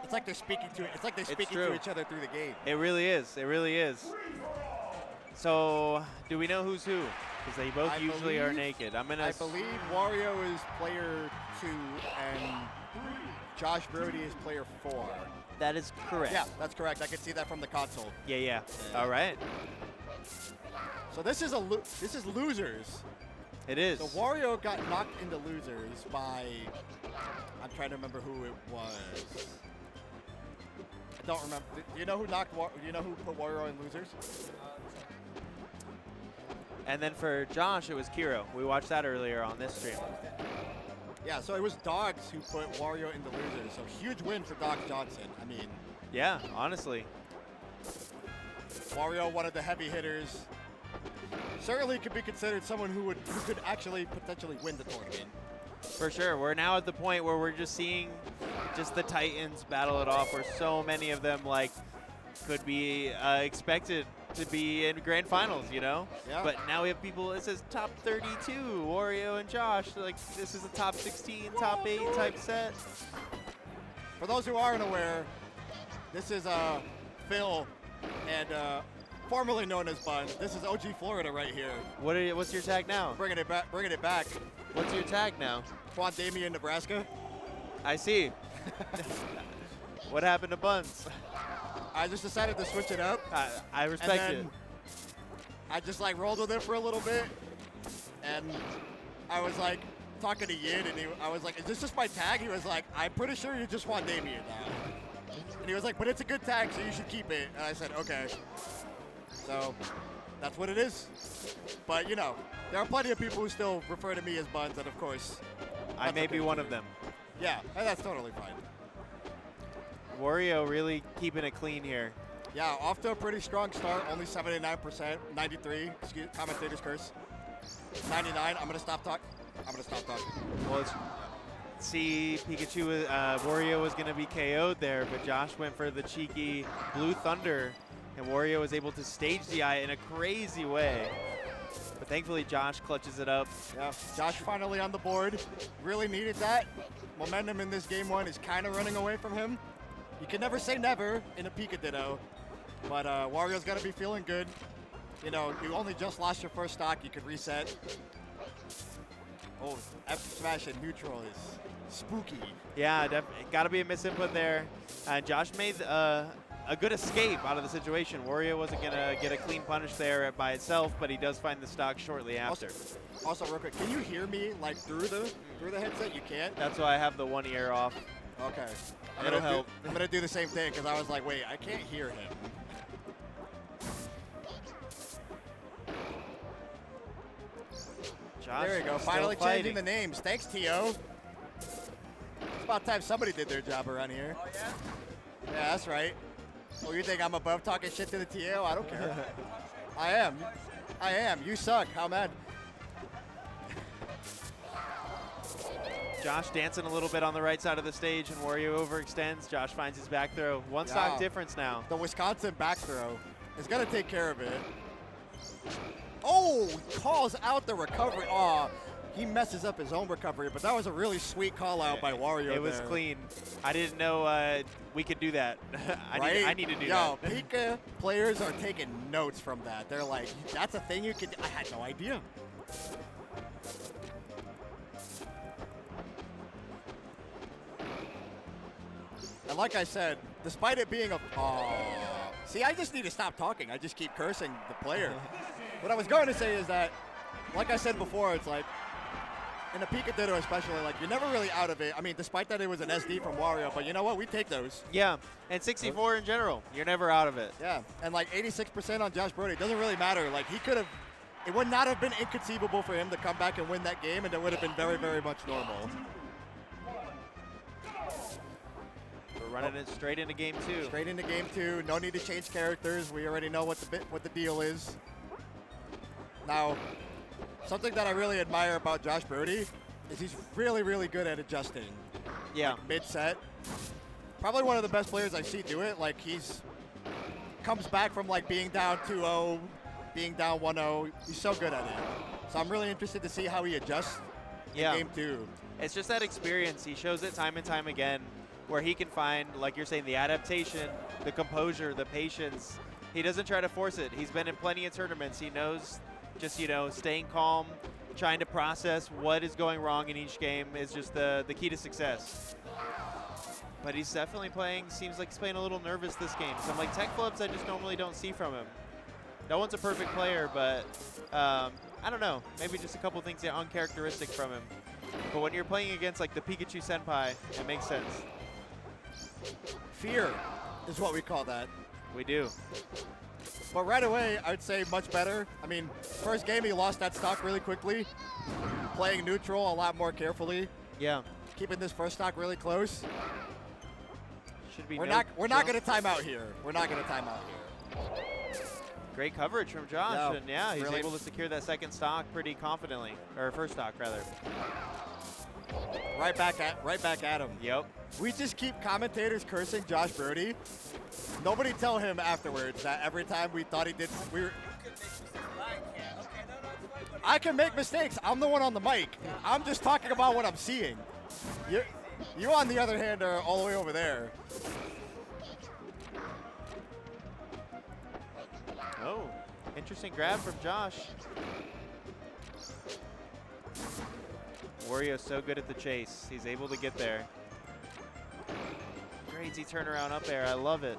It's like they're speaking to it. It's like they're speaking to each other through the game. It really is. It really is. So, do we know who's who? Because they both usually are naked. I believe Wario is player 2 and Josh Brody is player 4. That is correct. Yeah, that's correct. I can see that from the console. Yeah. All right. So this is losers. It is. So Wario got knocked into losers by, I'm trying to remember who it was. I don't remember. Do you know who put Wario in losers? And then for Josh, it was Kiro. We watched that earlier on this stream. Yeah, so it was Dogs who put Wario into losers. So huge win for Dogs Johnson. I mean. Yeah, honestly. Wario, one of the heavy hitters. Certainly could be considered someone who could actually potentially win the tournament. For sure. We're now at the point where we're just seeing just the Titans battle it off, where so many of them could be expected to be in grand finals, you know? Yeah. But now we have people, it says top 32, Wario and Josh. This is a top 16, top 8 type set. For those who aren't aware, this is Phil and formerly known as Bun. This is OG Florida right here. What's your tag now? Bringing it back. What's your tag now? Quan Damien, Nebraska. I see. What happened to Buns? I just decided to switch it up. I respect it. I just rolled with it for a little bit, and I was talking to Yin, and I was like, "Is this just my tag?" He was like, "I'm pretty sure you just want Damien now." And he was like, "But it's a good tag, so you should keep it." And I said, "Okay." So that's what it is. But there are plenty of people who still refer to me as Buns, and of course, I may be one of them. Yeah, and that's totally fine. Wario really keeping it clean here. Yeah, off to a pretty strong start. Only 79%, 93. Excuse commentator's curse. 99. I'm gonna stop talking. Well, see, Pikachu, Wario was gonna be KO'd there, but Josh went for the cheeky Blue Thunder, and Wario was able to stage the eye in a crazy way. But thankfully, Josh clutches it up. Yeah, Josh finally on the board. Really needed that. Momentum in this game 1 is kind of running away from him. You can never say never in a Pika Ditto, but Wario's got to be feeling good. You only just lost your first stock. You could reset. Oh, F smash and neutral is spooky. Yeah, got to be a misinput there. Josh made a good escape out of the situation. Wario wasn't going to get a clean punish there by itself, but he does find the stock shortly after. Also, real quick, can you hear me through the headset? You can't? That's why I have the one ear off. Okay. That'll help. I'm going to do the same thing because I was like, wait, I can't hear him. Josh, there we go. Finally changing the names. Thanks, T.O. It's about time somebody did their job around here. Oh, yeah? Yeah, that's right. Well, you think I'm above talking shit to the T.O.? I don't care. I am. You suck. How mad? Josh dancing a little bit on the right side of the stage, and Wario overextends. Josh finds his back throw. One stock difference now. The Wisconsin back throw is going to take care of it. Oh, calls out the recovery. Oh, he messes up his own recovery, but that was a really sweet call out by Wario. It was clean. I didn't know we could do that. I need to do that. Yo, Pika players are taking notes from that. They're like, that's a thing you could do. I had no idea. And like I said, despite it being see, I just need to stop talking. I just keep cursing the player. What I was going to say is that, like I said before, it's like, in a Pika Ditto especially, you're never really out of it. I mean, despite that it was an SD from Wario, but you know what? We take those. Yeah, and 64 in general. You're never out of it. Yeah, and 86% on Josh Brody. It doesn't really matter. He could have, it would not have been inconceivable for him to come back and win that game, and it would have been very, very much normal. We're running it straight into game 2. Straight into game 2. No need to change characters. We already know what the deal is. Now, something that I really admire about Josh Brody is he's really, really good at adjusting. Yeah. Mid-set. Probably one of the best players I see do it. He's comes back from being down 2-0, being down 1-0. He's so good at it. So I'm really interested to see how he adjusts in game 2. It's just that experience. He shows it time and time again. where he can find, like you're saying, the adaptation, the composure, the patience. He doesn't try to force it. He's been in plenty of tournaments. He knows just, staying calm, trying to process what is going wrong in each game is just the key to success. But he's definitely seems like he's playing a little nervous this game. Some like tech flubs I just normally don't see from him. No one's a perfect player, but I don't know. Maybe just a couple things that are uncharacteristic from him. But when you're playing against like the Pikachu Senpai, it makes sense. Fear is what we call that. We do. But right away, I'd say much better. I mean, first game he lost that stock really quickly. Playing neutral a lot more carefully. Yeah. Keeping this first stock really close. Should be we're not going to time out here. We're not going to time out here. Great coverage from Josh, and yeah, he's really able to secure that second stock pretty confidently, or first stock rather. Right back at him. Yep. We just keep commentators cursing Josh Brody. Nobody tell him afterwards that every time we thought he did, I can make mistakes. I'm the one on the mic. I'm just talking about what I'm seeing. You on the other hand are all the way over there. Oh, interesting grab from Josh. Wario's so good at the chase. He's able to get there. Crazy turnaround up there. I love it.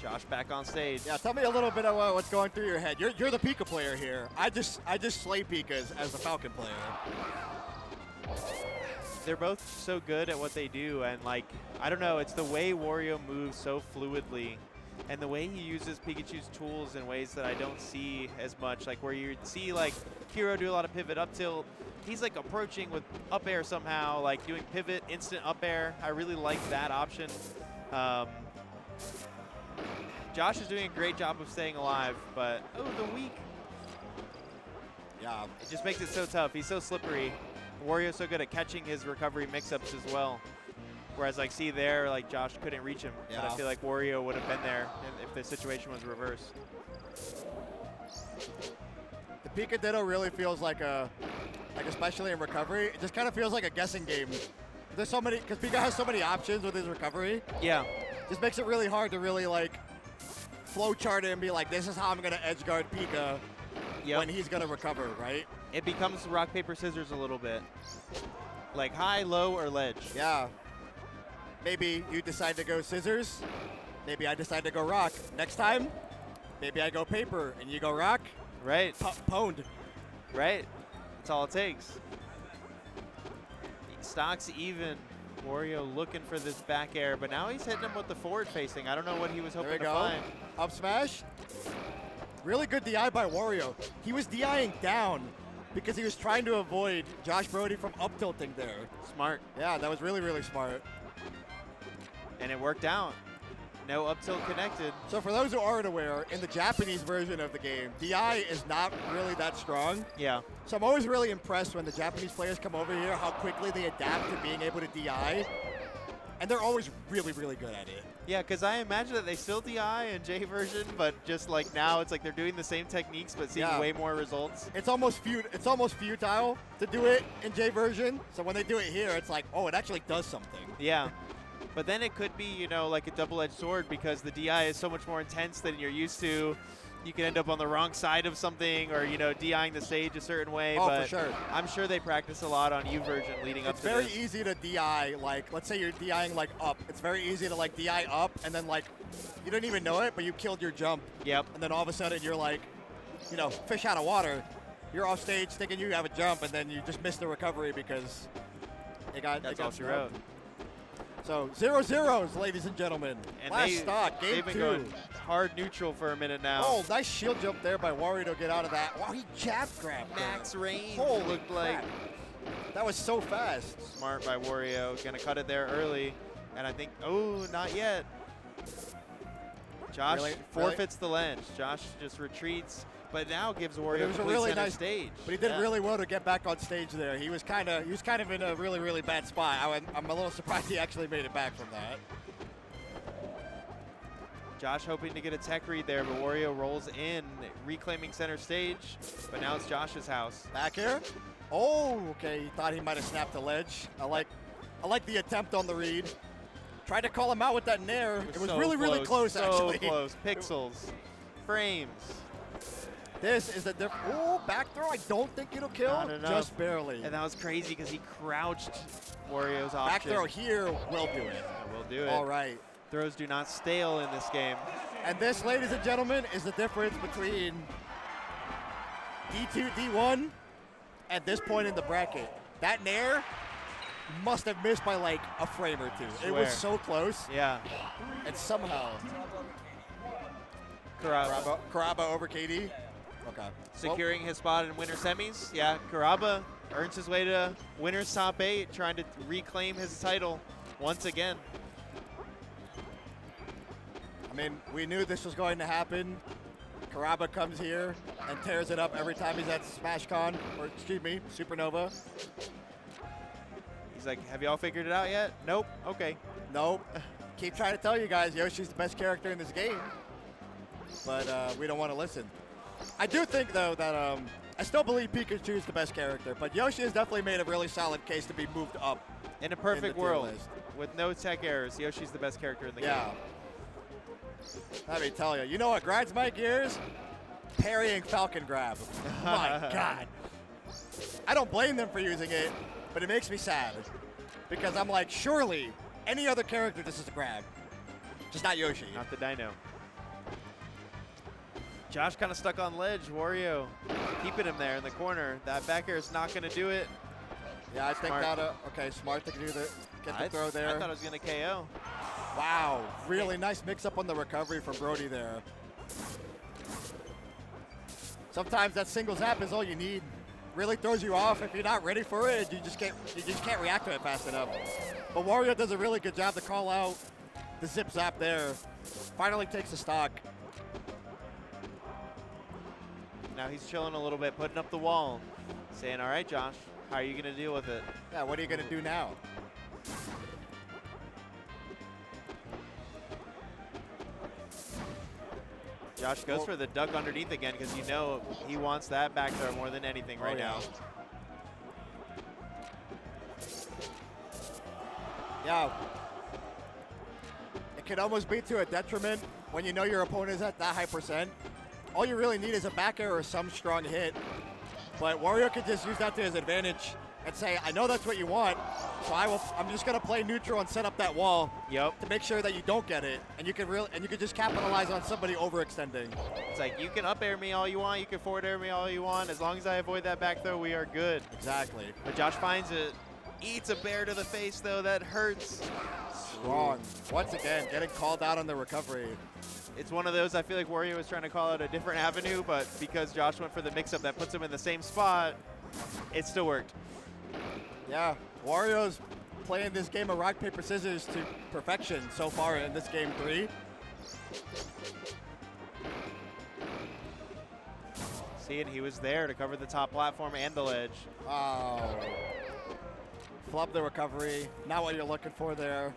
Josh back on stage. Yeah, tell me a little bit of what's going through your head. You're the Pika player here. I just slay Pikas as the Falcon player. They're both so good at what they do, and like, I don't know, it's the way Wario moves so fluidly and the way he uses Pikachu's tools in ways that I don't see as much, like where you see like Hero do a lot of pivot up tilt. He's like approaching with up air somehow, like doing pivot, instant up air. I really like that option. Josh is doing a great job of staying alive, but oh, the weak. Yeah. It just makes it so tough. He's so slippery. Wario's so good at catching his recovery mix-ups as well. Whereas like see there, like Josh couldn't reach him. Yeah. But I feel like Wario would have been there if the situation was reversed. The Pika Ditto really feels like especially in recovery, it just kind of feels like a guessing game. There's so many, because Pika has so many options with his recovery. Yeah. Just makes it really hard to really like flow chart it and be like, this is how I'm gonna edge guard Pika when he's gonna recover, right? It becomes rock, paper, scissors a little bit. Like high, low, or ledge. Yeah. Maybe you decide to go scissors. Maybe I decide to go rock. Next time, maybe I go paper and you go rock. Right. Pwned. Right. That's all it takes. Stocks even. Wario looking for this back air, but now he's hitting him with the forward facing. I don't know what he was hoping to find. Up smash. Really good DI by Wario. He was DIing down because he was trying to avoid Josh Brody from up tilting there. Smart. Yeah, that was really, really smart. And it worked out. No up tilt connected. So for those who aren't aware, in the Japanese version of the game, DI is not really that strong. Yeah. So I'm always really impressed when the Japanese players come over here, how quickly they adapt to being able to DI. And they're always really, really good at it. Yeah, because I imagine that they still DI in J version, but just like now it's like they're doing the same techniques but seeing way more results. It's almost futile to do it in J version. So when they do it here, it's like, oh, it actually does something. Yeah. But then it could be, like a double-edged sword because the DI is so much more intense than you're used to. You can end up on the wrong side of something or, DIing the stage a certain way. Oh, but for sure. I'm sure they practice a lot on U version leading up to this. It's very easy to DI, like, let's say you're DIing, like, up. It's very easy to, like, DI up and then, like, you didn't even know it, but you killed your jump. Yep. And then all of a sudden you're, like, fish out of water. You're off stage thinking you have a jump and then you just missed the recovery because That's all she wrote. So 0-0s, ladies and gentlemen. And Last stock, game they've been 2. going hard neutral for a minute now. Oh, nice shield jump there by Wario to get out of that. Wow, he jab grabbed. Max range. Holy looked like. That was so fast. Smart by Wario. Gonna cut it there early. And I think, oh, not yet. Josh forfeits the ledge. Josh just retreats. But now gives Wario a really nice stage. But he did really well to get back on stage there. He was kind of in a really, really bad spot. I'm a little surprised he actually made it back from that. Josh hoping to get a tech read there, but Wario rolls in, reclaiming center stage. But now it's Josh's house. Back here. Oh, okay. He thought he might have snapped the ledge. I like I like the attempt on the read. Tried to call him out with that nair. It was so really close, actually. So close. Pixels. Frames. This is a different. Ooh, back throw. I don't think it'll kill. Not enough. Just barely. And that was crazy because he crouched Wario's option. Back throw here will do it. Yeah, will do it. All right. Throws do not stale in this game. And this, ladies and gentlemen, is the difference between D2, D1 at this point in the bracket. That nair must have missed by like a frame or two. It was so close. Yeah. And somehow Karaba over KD. Okay. securing his spot in winter semis. Yeah, Karaba earns his way to winner's top 8, trying to reclaim his title once again. I mean, we knew this was going to happen. Karaba comes here and tears it up every time he's at SmashCon, or excuse me, Supernova. He's like, have y'all figured it out yet? Nope. Okay. Nope. Keep trying to tell you guys Yoshi's the best character in this game, but we don't want to listen. I do think, though, that I still believe Pikachu is the best character, but Yoshi has definitely made a really solid case to be moved up. In a perfect in the tier world, list. with no tech errors, Yoshi's the best character in the game. Let me tell you. You know what grinds my gears? Parrying Falcon Grab. My God. I don't blame them for using it, but it makes me sad. Because I'm like, surely any other character this is a grab. Just not Yoshi. Not the Dino. Josh kind of stuck on ledge. Wario keeping him there in the corner. That back air is not going to do it. Yeah, I think that, okay, smart to get the throw there. I thought it was going to KO. Wow, really nice mix-up on the recovery from Brody there. Sometimes that single zap is all you need. Really throws you off. If you're not ready for it, you just can't react to it fast enough. But Wario does a really good job to call out the zip zap there. Finally takes the stock. Now he's chilling a little bit, putting up the wall, saying, all right, Josh, how are you going to deal with it? Yeah, what are you going to do now? Josh goes for the duck underneath again because you know he wants that back throw more than anything right now. Yeah. It can almost be to a detriment when you know your opponent is at that high percent. All you really need is a back air or some strong hit. But Wario could just use that to his advantage and say, I know that's what you want, so I'm just gonna play neutral and set up that wall to make sure that you don't get it, and you can just capitalize on somebody overextending. It's like, you can up air me all you want, you can forward air me all you want, as long as I avoid that back throw, we are good. Exactly. But Josh finds it, eats a bear to the face though, that hurts. Wrong. Once again, getting called out on the recovery. It's one of those, I feel like Wario was trying to call out a different avenue, but because Josh went for the mix-up that puts him in the same spot, it still worked. Yeah, Wario's playing this game of rock, paper, scissors to perfection so far in this game 3. See, and he was there to cover the top platform and the ledge. Oh. Flub the recovery. Not what you're looking for there.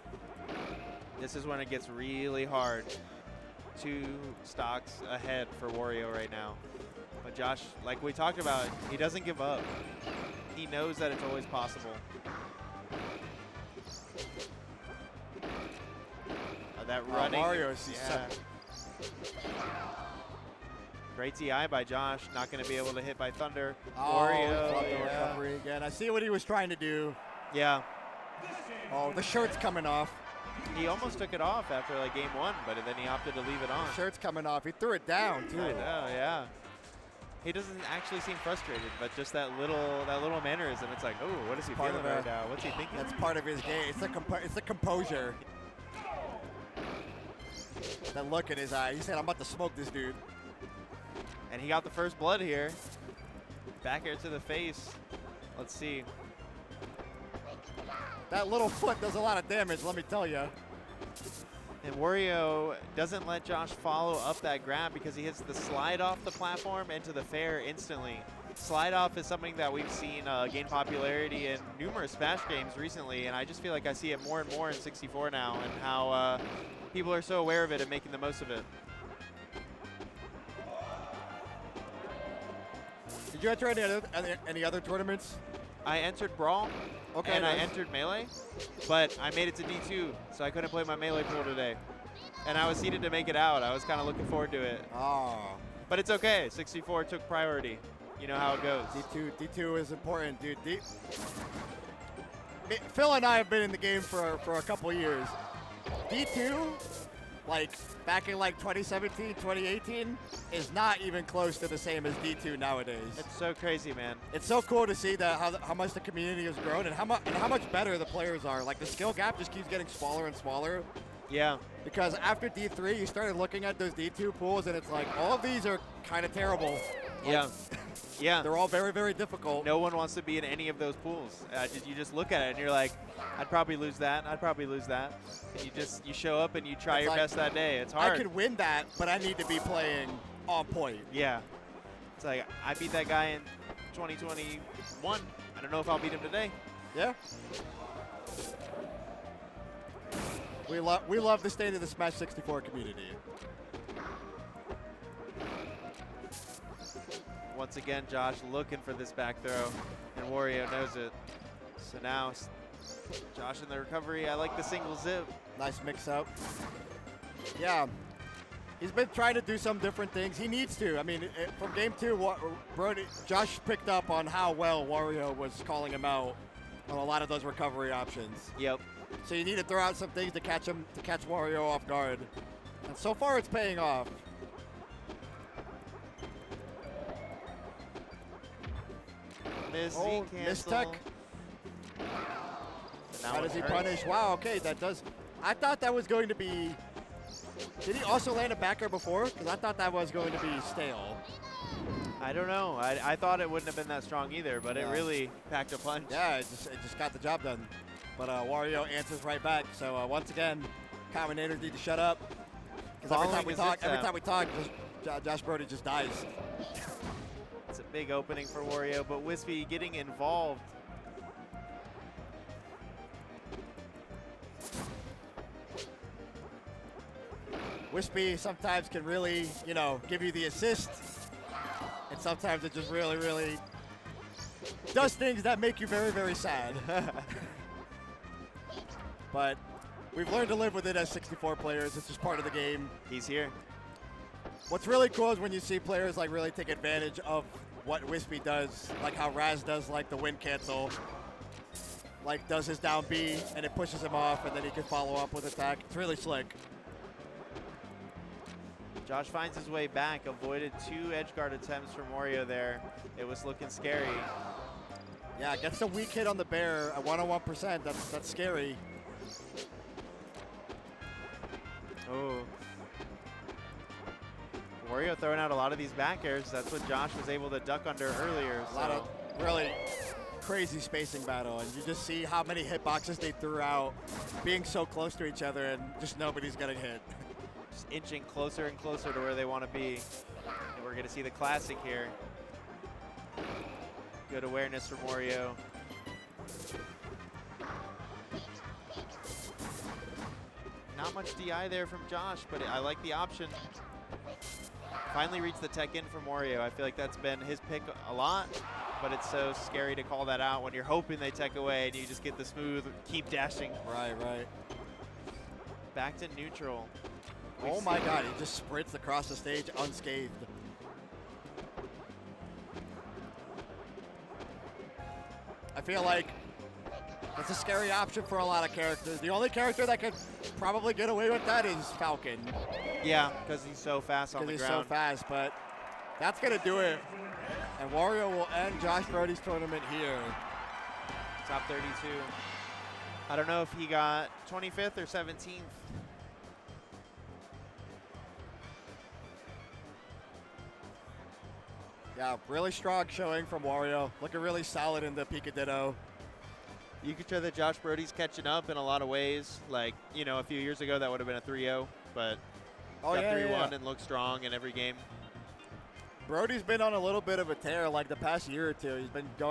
This is when it gets really hard. 2 stocks ahead for Wario right now. But Josh, like we talked about, he doesn't give up. He knows that it's always possible. That running. Mario's Great TI by Josh. Not going to be able to hit by Thunder. Wario. The recovery again. I see what he was trying to do. Yeah. Oh, the shirt's coming off. He almost took it off after like game 1, but then he opted to leave it on. The shirt's coming off. He threw it down too. I know, yeah. He doesn't actually seem frustrated, but just that little mannerism. It's like, oh, what is he feeling right now? What's he thinking? That's part of his game. It's the composure. That look in his eye. He said, I'm about to smoke this dude. And he got the first blood here. Back air to the face. Let's see. That little foot does a lot of damage, let me tell you. And Wario doesn't let Josh follow up that grab because he hits the slide off the platform into the fair instantly. Slide off is something that we've seen gain popularity in numerous Smash games recently, and I just feel like I see it more and more in 64 now, and how people are so aware of it and making the most of it. Did you enter any other tournaments I entered Brawl, Okay, and I nice. entered Melee, but I made it to D2, so I couldn't play my Melee pool today. And I was seeded to make it out. I was kind of looking forward to it. Oh. But it's okay. 64 took priority. You know how it goes. D2 is important, dude. Phil and I have been in the game for a couple years. D2, like back in like 2017, 2018, is not even close to the same as D2 nowadays. It's so crazy, man. It's so cool to see that how much the community has grown and how much better the players are. Like the skill gap just keeps getting smaller and smaller. Yeah. Because after D3, you started looking at those D2 pools, and it's like all of these are kind of terrible. Yeah. Yeah. They're all very, very difficult. No one wants to be in any of those pools. You just look at it and you're like, I'd probably lose that. I'd probably lose that. And you show up and you try It's your like, best that day. It's hard. I could win that, but I need to be playing on point. Yeah. It's like, I beat that guy in 2021. I don't know if I'll beat him today. Yeah. We love the state of the Smash 64 community. Once again, Josh looking for this back throw, and Wario knows it. So now, Josh in the recovery. I like the single zip. Nice mix up. Yeah. He's been trying to do some different things. He needs to. I mean, from game 2, Josh picked up on how well Wario was calling him out on a lot of those recovery options. Yep. So you need to throw out some things to catch Wario off guard. And so far it's paying off. Mistech. How does he punish? Wow, okay, that does. I thought that was going to be. Did he also land a back air before? Because I thought that was going to be stale. I don't know. I thought it wouldn't have been that strong either, but it really packed a punch. Yeah, it just got the job done. But Wario answers right back. So once again, commentators need to shut up. Because every time we talk, Josh Brody just dies. It's a big opening for Wario, but Wispy getting involved. Wispy sometimes can really, give you the assist. And sometimes it just really, really does things that make you very, very sad. But we've learned to live with it as 64 players. It's just part of the game. He's here. What's really cool is when you see players like really take advantage of what Wispy does, like how Raz does like the wind cancel, like does his down B and it pushes him off and then he can follow up with attack. It's really slick. Josh finds his way back, avoided 2 edge guard attempts from Wario there. It was looking scary. Yeah, gets the weak hit on the bear at 101%. That's scary. Oh. Wario throwing out a lot of these back airs. That's what Josh was able to duck under earlier. A lot of really crazy spacing battle, and you just see how many hitboxes they threw out, being so close to each other, and just nobody's getting hit. Just inching closer and closer to where they want to be. And we're going to see the classic here. Good awareness from Wario. Not much DI there from Josh, but I like the option. Finally reached the tech in from Wario. I feel like that's been his pick a lot, but it's so scary to call that out when you're hoping they tech away and you just get the smooth, keep dashing. Right. Back to neutral. Oh my God, he just sprints across the stage unscathed. I feel like that's a scary option for a lot of characters. The only character that could probably get away with that is Falcon. Yeah, because he's so fast on the ground. Because he's so fast, but that's going to do it. And Wario will end Josh Brody's tournament here. Top 32. I don't know if he got 25th or 17th. Yeah, really strong showing from Wario. Looking really solid in the Pikachu. You could show that Josh Brody's catching up in a lot of ways. Like, a few years ago that would have been a 3-0, but got 3-1 and looked strong in every game. Brody's been on a little bit of a tear like the past year or two. He's been going